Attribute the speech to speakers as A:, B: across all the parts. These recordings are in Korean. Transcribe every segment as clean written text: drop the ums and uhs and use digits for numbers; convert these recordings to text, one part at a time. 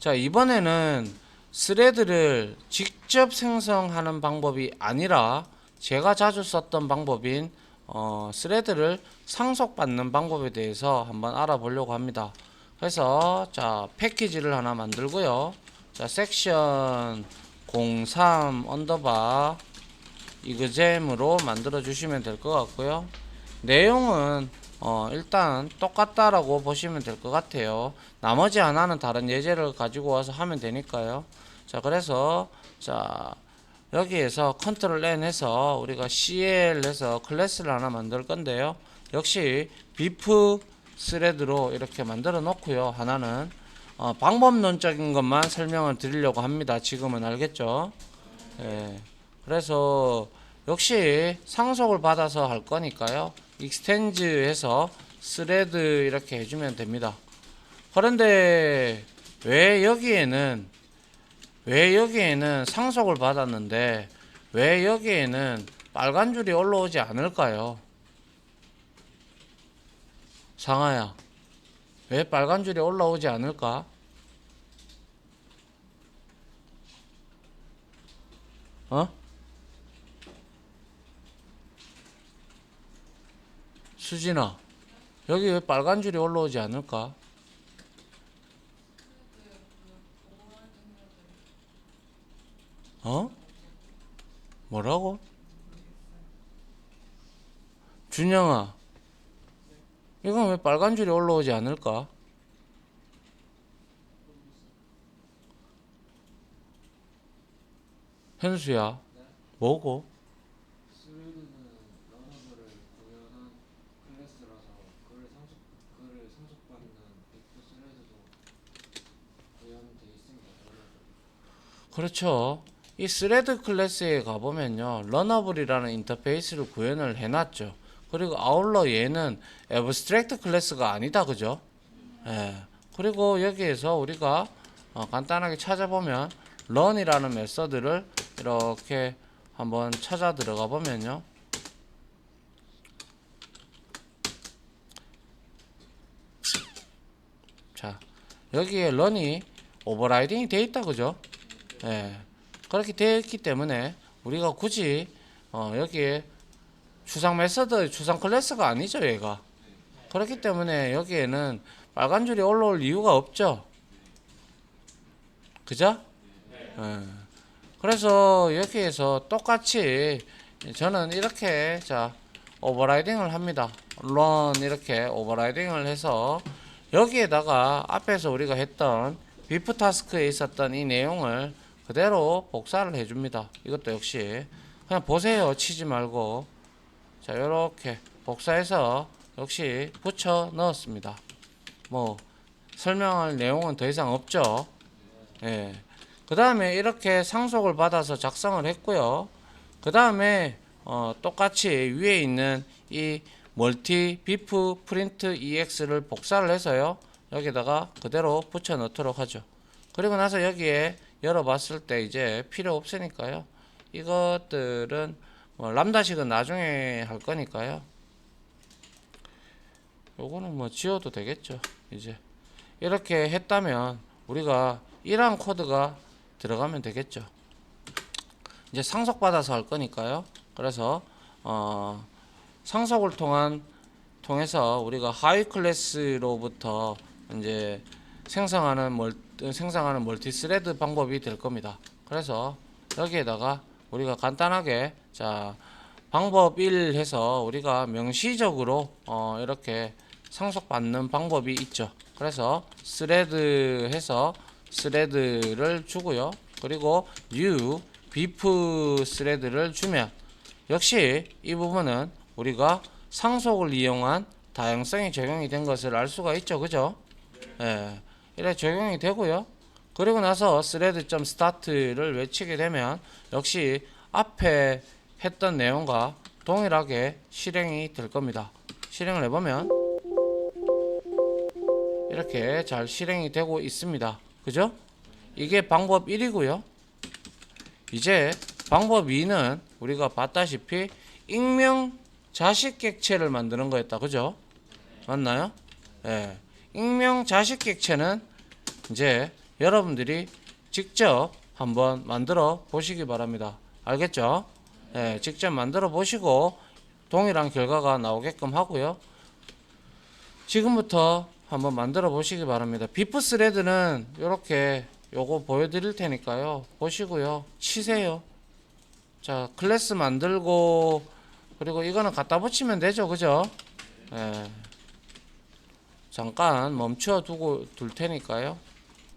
A: 자, 이번에는 스레드를 직접 생성하는 방법이 아니라 제가 자주 썼던 방법인 스레드를 상속받는 방법에 대해서 한번 알아보려고 합니다. 그래서 자, 패키지를 하나 만들고요. 자, 섹션 03 언더바 이그잼으로 만들어 주시면 될 것 같고요. 내용은 일단 똑같다라고 보시면 될 것 같아요. 나머지 하나는 다른 예제를 가지고 와서 하면 되니까요. 자, 그래서 자, 여기에서 컨트롤 N 해서 우리가 CL 해서 클래스를 하나 만들 건데요. 역시 비프 스레드로 이렇게 만들어 놓고요. 하나는 방법론적인 것만 설명을 드리려고 합니다. 지금은 알겠죠? 예. 그래서 역시 상속을 받아서 할 거니까요. 익스텐즈 해서 스레드 이렇게 해주면 됩니다. 그런데 왜 여기에는 상속을 받았는데 왜 여기에는 빨간 줄이 올라오지 않을까요? 상아야, 왜 빨간 줄이 올라오지 않을까? 어? 수진아, 여기 왜 빨간 줄이 올라오지 않을까? 어? 뭐라고? 준영아, 이건 왜 빨간 줄이 올라오지 않을까? 현수야, 뭐고?
B: 스웨덴은 러너블을 구현한 클래스라서 그를 상속받는 비프 스레드도 구현돼 있습니다. 러너블.
A: 그렇죠. 이 스레드 클래스에 가보면요, 러너블이라는 인터페이스를 구현을 해놨죠. 그리고 아울러 얘는 애브스트랙트 클래스가 아니다, 그죠? 예. 그리고 여기에서 우리가 간단하게 찾아보면 런이라는 메서드를 이렇게 한번 찾아 들어가 보면요, 자, 여기에 런이 오버라이딩이 되어 있다, 그죠? 예. 그렇게 되어 있기 때문에 우리가 굳이 여기에 추상 메서드, 추상 클래스가 아니죠, 얘가. 그렇기 때문에 여기에는 빨간 줄이 올라올 이유가 없죠. 그죠? 예. 그래서 여기에서 똑같이 저는 이렇게 자, 오버라이딩을 합니다. run 이렇게 오버라이딩을 해서 여기에다가 앞에서 우리가 했던 비프 타스크에 있었던 이 내용을 그대로 복사를 해줍니다. 이것도 역시 그냥 보세요. 치지 말고. 자, 이렇게 복사해서 역시 붙여 넣었습니다. 뭐 설명할 내용은 더 이상 없죠. 예. 그 다음에 이렇게 상속을 받아서 작성을 했고요. 그 다음에 똑같이 위에 있는 이 멀티 비프 프린트 EX를 복사를 해서요, 여기다가 그대로 붙여 넣도록 하죠. 그리고 나서 여기에 열어봤을 때 이제 필요 없으니까요, 이것들은 람다식은 나중에 할 거니까요, 요거는 뭐 지워도 되겠죠. 이제 이렇게 했다면 우리가 이러한 코드가 들어가면 되겠죠. 이제 상속받아서 할 거니까요. 그래서 상속을 통해서 우리가 하위 클래스로부터 이제 생성하는 멀티 스레드 방법이 될 겁니다. 그래서 여기에다가 우리가 간단하게 자, 방법 1 해서 우리가 명시적으로 이렇게 상속받는 방법이 있죠. 그래서 스레드 해서 스레드를 주고요. 그리고 new 비프 스레드를 주면 역시 이 부분은 우리가 상속을 이용한 다양성이 적용이 된 것을 알 수가 있죠. 그죠? 예. 이래 적용이 되고요. 그리고 나서 thread.start를 외치게 되면 역시 앞에 했던 내용과 동일하게 실행이 될 겁니다. 실행을 해보면 이렇게 잘 실행이 되고 있습니다. 그죠? 이게 방법 1이고요. 이제 방법 2는 우리가 봤다시피 익명 자식 객체를 만드는 거였다. 그죠? 맞나요? 예. 익명 자식 객체는 이제 여러분들이 직접 한번 만들어 보시기 바랍니다. 알겠죠? 네, 직접 만들어 보시고 동일한 결과가 나오게끔 하고요. 지금부터 한번 만들어 보시기 바랍니다. 비프 스레드는 이렇게 요거 보여드릴 테니까요. 보시고요. 치세요. 자, 클래스 만들고 그리고 이거는 갖다 붙이면 되죠. 그죠? 예. 잠깐 멈춰 두고 둘 테니까요.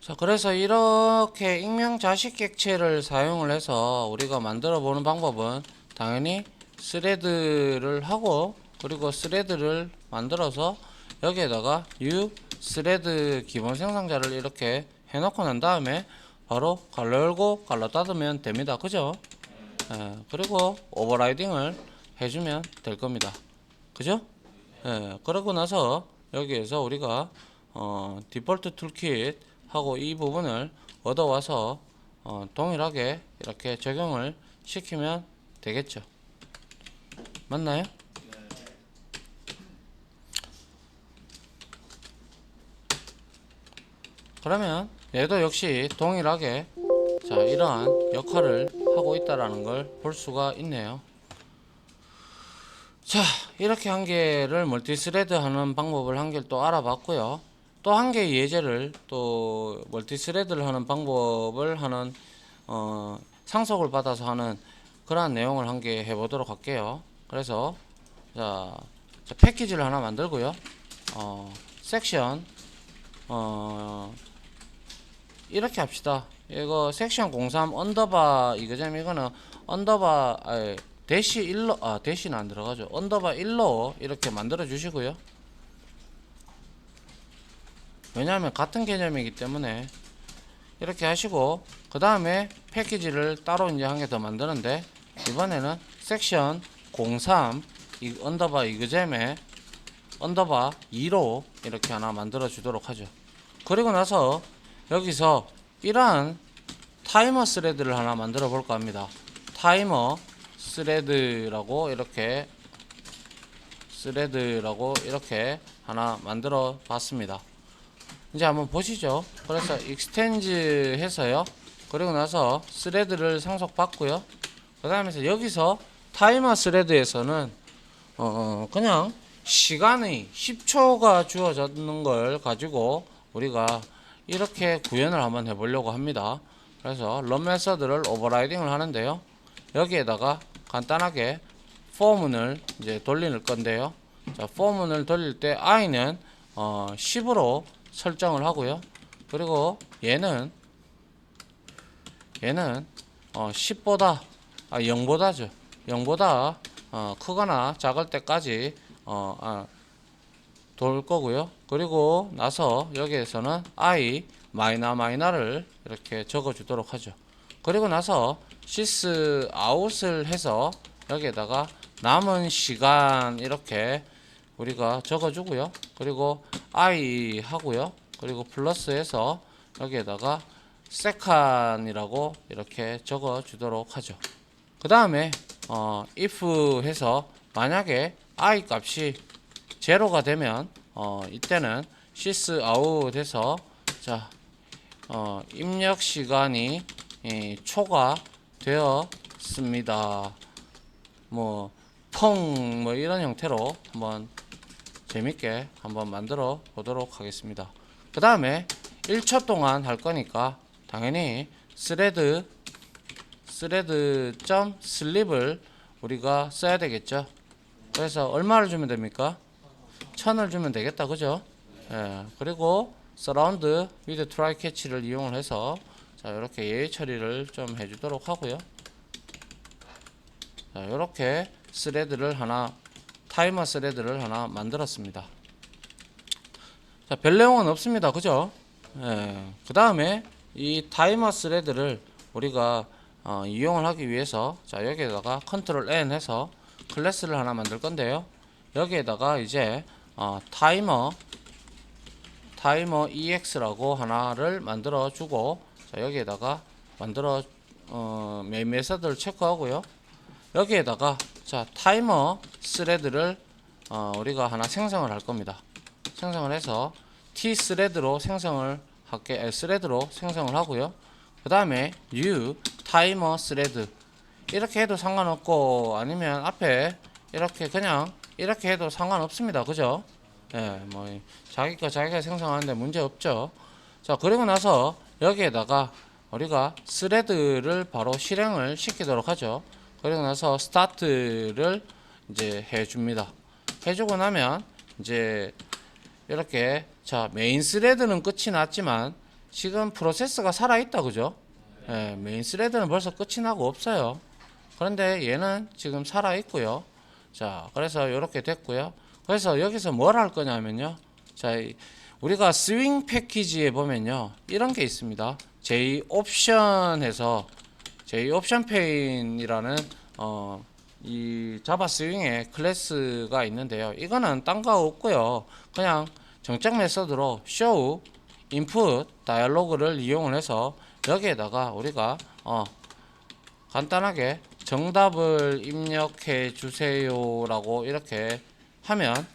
A: 자, 그래서 이렇게 익명 자식 객체를 사용을 해서 우리가 만들어 보는 방법은 당연히 스레드를 하고 그리고 스레드를 만들어서 여기에다가 u 스레드 기본 생성자를 이렇게 해놓고 난 다음에 바로 갈로 열고 갈로 닫으면 됩니다. 그죠? 예, 그리고 오버라이딩을 해주면 될 겁니다. 그죠? 예, 그러고 나서 여기에서 우리가 디폴트 툴킷 하고 이 부분을 얻어와서 동일하게 이렇게 적용을 시키면 되겠죠. 맞나요? 그러면 얘도 역시 동일하게 자 이러한 역할을 하고 있다라는 걸 볼 수가 있네요. 자, 이렇게 한 개를 멀티스레드 하는 방법을 한 개를 또 알아봤고요. 또 한 개의 예제를 또 멀티스레드를 하는 방법을 하는 상속을 받아서 하는 그러한 내용을 한 개 해보도록 할게요. 그래서 자 패키지를 하나 만들고요. 섹션 이렇게 합시다. 이거 섹션 03 언더바 이거잖아요. 이거는 언더바 대시 1로 대시는 안 들어가죠. 언더바 1로 이렇게 만들어 주시고요. 왜냐하면 같은 개념이기 때문에 이렇게 하시고 그 다음에 패키지를 따로 이제 한 개 더 만드는데 이번에는 섹션 03 언더바 이그잼에 언더바 2로 이렇게 하나 만들어 주도록 하죠. 그리고 나서 여기서 이러한 타이머 스레드를 하나 만들어 볼까 합니다. 타이머 스레드라고 이렇게 하나 만들어 봤습니다. 이제 한번 보시죠. 그래서 익스텐즈 해서요. 그리고 나서 스레드를 상속받고요. 그 다음에 여기서 타이머 스레드에서는 그냥 시간의 10초가 주어졌는 걸 가지고 우리가 이렇게 구현을 한번 해보려고 합니다. 그래서 런 메서드를 오버라이딩을 하는데요. 여기에다가 간단하게 포문을 이제 돌릴 건데요. 자, 포문을 돌릴 때 i는 10으로 설정을 하고요. 그리고 얘는 10보다 0보다죠. 0보다 크거나 작을 때까지 돌 거고요. 그리고 나서 여기에서는 i 마이너를 이렇게 적어 주도록 하죠. 그리고 나서 sys out을 해서 여기에다가 남은 시간 이렇게 우리가 적어 주고요. 그리고 i 하고요. 그리고 플러스해서 여기에다가 second이라고 이렇게 적어 주도록 하죠. 그 다음에 if 해서 만약에 i 값이 제로가 되면 이때는 sys out 해서 자 입력 시간이 초과되었습니다. 뭐 이런 형태로 한번 재밌게 한번 만들어 보도록 하겠습니다. 그 다음에 1초 동안 할 거니까 당연히 thread.sleep을 우리가 써야 되겠죠. 그래서 얼마를 주면 됩니까? 1000을 주면 되겠다. 그죠? 예, 그리고 surround with try catch를 이용을 해서 자, 이렇게 예의 처리를 좀 해주도록 하고요. 자, 이렇게 타이머 스레드를 하나 만들었습니다. 자, 별 내용은 없습니다. 그죠? 예, 그 다음에 이 타이머 스레드를 우리가 이용을 하기 위해서 자, 여기에다가 컨트롤 N 해서 클래스를 하나 만들 건데요. 여기에다가 이제 타이머 ex라고 하나를 만들어 주고 자, 여기에다가 메인 메서드를 체크하고요. 여기에다가 자, 타이머 스레드를 우리가 하나 생성을 할 겁니다. 생성을 해서 t 스레드로 생성을 스레드로 생성을 하고요. 그 다음에 new timer thread 이렇게 해도 상관없고 아니면 앞에 이렇게 그냥 이렇게 해도 상관없습니다. 그죠? 예, 뭐 자기가 생성하는데 문제 없죠. 자, 그리고 나서 여기에다가 우리가 스레드를 바로 실행을 시키도록 하죠. 그리고 나서 스타트를 이제 해줍니다. 해주고 나면 이제 이렇게 자 메인 스레드는 끝이 났지만 지금 프로세스가 살아있다. 그죠? 예, 메인 스레드는 벌써 끝이 나고 없어요. 그런데 얘는 지금 살아있고요. 자, 그래서 이렇게 됐고요. 그래서 여기서 뭘 할 거냐면요. 자, 우리가 스윙 패키지에 보면요. 이런 게 있습니다. J 옵션에서 J 옵션 페인이라는 이 자바 스윙의 클래스가 있는데요. 이거는 딴 거 없고요. 그냥 정적 메서드로 show input 다이얼로그를 이용을 해서 여기에다가 우리가 간단하게 정답을 입력해 주세요라고 이렇게 하면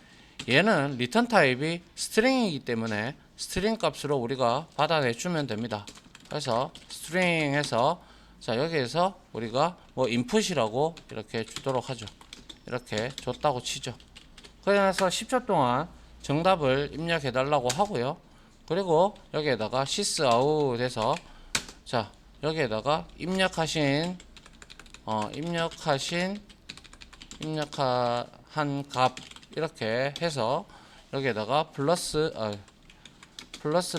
A: 얘는 리턴 타입이 스트링이기 때문에 스트링 값으로 우리가 받아내 주면 됩니다. 그래서 스트링 해서 자 여기에서 우리가 뭐 인풋이라고 이렇게 주도록 하죠. 이렇게 줬다고 치죠. 그래서 10초 동안 정답을 입력해 달라고 하고요. 그리고 여기에다가 sysout 해서 자 여기에다가 입력한 값 이렇게 해서 여기에다가 플러스를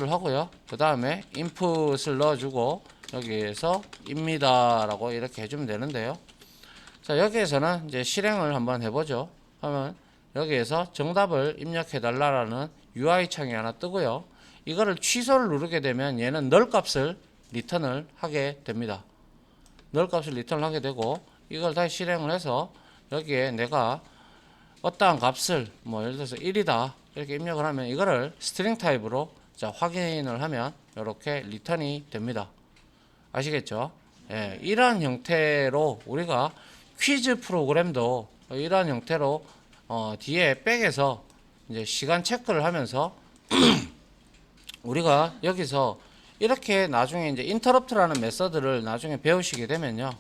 A: 하고요. 그 다음에 인풋을 넣어주고 여기에서 입니다 라고 이렇게 해주면 되는데요. 자 여기에서는 이제 실행을 한번 해보죠. 하면 여기에서 정답을 입력해 달라라는 UI 창이 하나 뜨고요. 이거를 취소를 누르게 되면 얘는 null 값을 리턴을 하게 됩니다. null 값을 리턴을 하게 되고 이걸 다시 실행을 해서 여기에 내가 어떠한 값을 뭐 예를 들어서 1이다 이렇게 입력을 하면 이거를 스트링 타입으로 자 확인을 하면 이렇게 리턴이 됩니다. 아시겠죠? 예, 이러한 형태로 우리가 퀴즈 프로그램도 이러한 형태로 뒤에 백에서 이제 시간 체크를 하면서 우리가 여기서 이렇게 나중에 이제 인터럽트라는 메서드를 나중에 배우시게 되면요.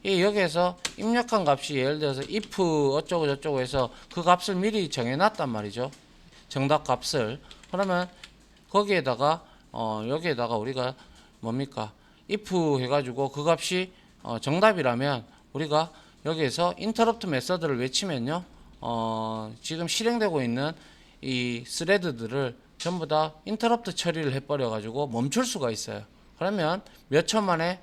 A: 이 여기에서 입력한 값이 예를 들어서 if 어쩌고 저쩌고 해서 그 값을 미리 정해 놨단 말이죠. 정답 값을. 그러면 거기에다가 여기에다가 우리가 뭡니까? if 해가지고 그 값이 정답이라면 우리가 여기에서 interrupt 메서드를 외치면요. 지금 실행되고 있는 이 스레드들을 전부 다 interrupt 처리를 해버려 가지고 멈출 수가 있어요. 그러면 몇 초 만에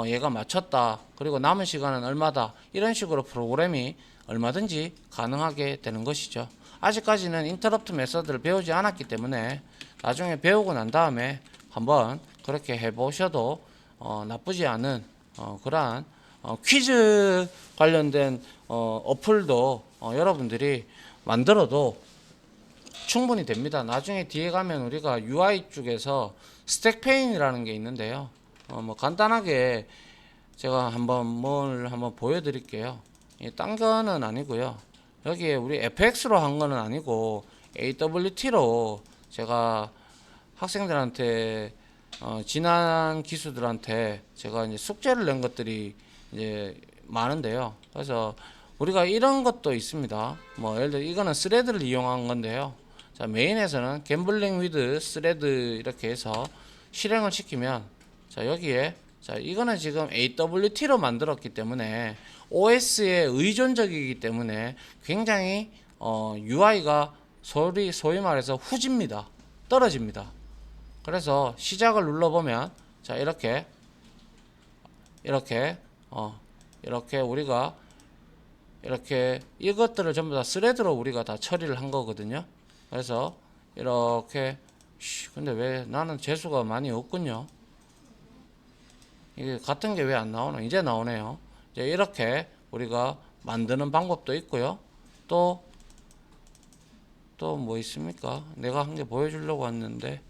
A: 얘가 맞췄다. 그리고 남은 시간은 얼마다. 이런 식으로 프로그램이 얼마든지 가능하게 되는 것이죠. 아직까지는 인터럽트 메서드를 배우지 않았기 때문에 나중에 배우고 난 다음에 한번 그렇게 해보셔도 나쁘지 않은 그러한 퀴즈 관련된 어플도 여러분들이 만들어도 충분히 됩니다. 나중에 뒤에 가면 우리가 UI 쪽에서 스택 페인이라는 게 있는데요. 뭐 간단하게 제가 한번 보여드릴게요. 딴 거는 아니고요. 여기에 우리 FX로 한 거는 아니고 AWT로 제가 학생들한테 지난 기수들한테 제가 이제 숙제를 낸 것들이 이제 많은데요. 그래서 우리가 이런 것도 있습니다. 뭐 예를 들어 이거는 스레드를 이용한 건데요. 자 메인에서는 갬블링 위드 스레드 이렇게 해서 실행을 시키면 자 여기에 자 이거는 지금 AWT로 만들었기 때문에 OS에 의존적이기 때문에 굉장히 UI가 소위 말해서 후집니다. 떨어집니다. 그래서 시작을 눌러보면 자 이렇게 우리가 이렇게 이것들을 전부 다 스레드로 우리가 다 처리를 한 거거든요. 그래서 이렇게 근데 왜 나는 재수가 많이 없군요. 이게 같은 게 왜 안 나오나? 이제 나오네요. 이제 이렇게 우리가 만드는 방법도 있고요. 또 뭐 있습니까? 내가 한 개 보여주려고 왔는데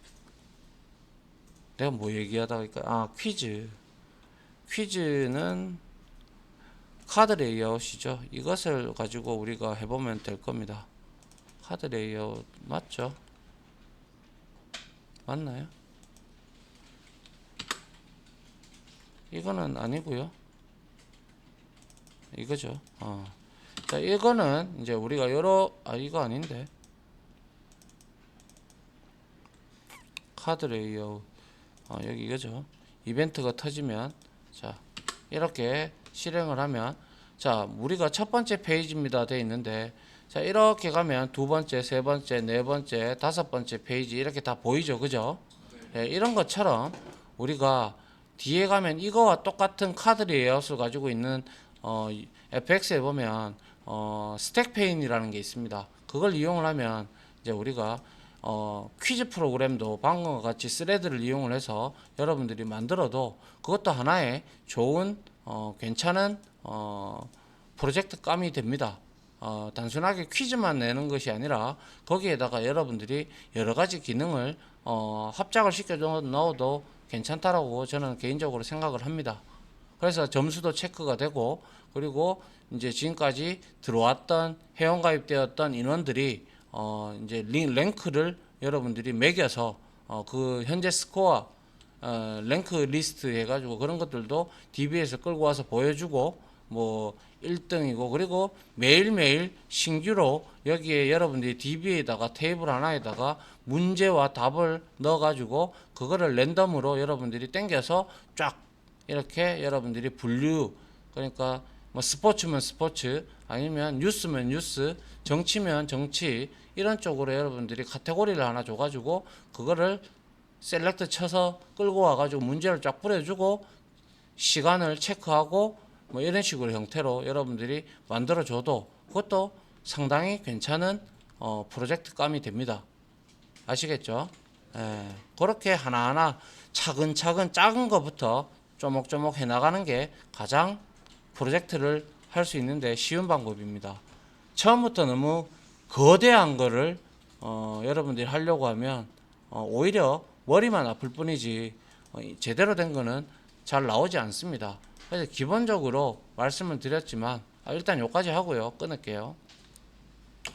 A: 내가 뭐 얘기하다가 퀴즈는 카드 레이아웃이죠. 이것을 가지고 우리가 해보면 될 겁니다. 카드 레이아웃 맞죠? 맞나요? 이거는 아니고요. 이거죠. 자, 이거는 이제 우리가 이거 아닌데. 카드 레이아웃. 여기 이거죠. 이벤트가 터지면 자, 이렇게 실행을 하면 자, 우리가 첫 번째 페이지입니다 돼 있는데 자, 이렇게 가면 두 번째, 세 번째, 네 번째, 다섯 번째 페이지 이렇게 다 보이죠. 그죠? 예, 이런 것처럼 우리가 뒤에 가면 이거와 똑같은 카드 레이아웃을 가지고 있는 FX에 보면 스택 페인이라는 게 있습니다. 그걸 이용을 하면 이제 우리가 퀴즈 프로그램도 방금과 같이 스레드를 이용을 해서 여러분들이 만들어도 그것도 하나의 좋은 괜찮은 프로젝트 감이 됩니다. 단순하게 퀴즈만 내는 것이 아니라 거기에다가 여러분들이 여러 가지 기능을 합작을 시켜 넣어도 괜찮다라고 저는 개인적으로 생각을 합니다. 그래서 점수도 체크가 되고 그리고 이제 지금까지 들어왔던 회원가입되었던 인원들이 이제 랭크를 여러분들이 매겨서 그 현재 스코어 랭크 리스트 해가지고 그런 것들도 DB에서 끌고 와서 보여주고 뭐 1등이고 그리고 매일매일 신규로 여기에 여러분들이 DB에다가 테이블 하나에다가 문제와 답을 넣어가지고 그거를 랜덤으로 여러분들이 땡겨서 쫙 이렇게 여러분들이 분류 그러니까 뭐 스포츠면 스포츠 아니면 뉴스면 뉴스 정치면 정치 이런 쪽으로 여러분들이 카테고리를 하나 줘가지고 그거를 셀렉트 쳐서 끌고 와가지고 문제를 쫙 뿌려주고 시간을 체크하고 뭐 이런 식으로 형태로 여러분들이 만들어줘도 그것도 상당히 괜찮은 프로젝트 감이 됩니다. 아시겠죠? 예, 그렇게 하나하나 차근차근 작은 것부터 쪼목쪼목 해나가는 게 가장 프로젝트를 할 수 있는데 쉬운 방법입니다. 처음부터 너무 거대한 거를 여러분들이 하려고 하면 오히려 머리만 아플 뿐이지 제대로 된 거는 잘 나오지 않습니다. 그래서 기본적으로 말씀을 드렸지만 일단 여기까지 하고요. 끊을게요.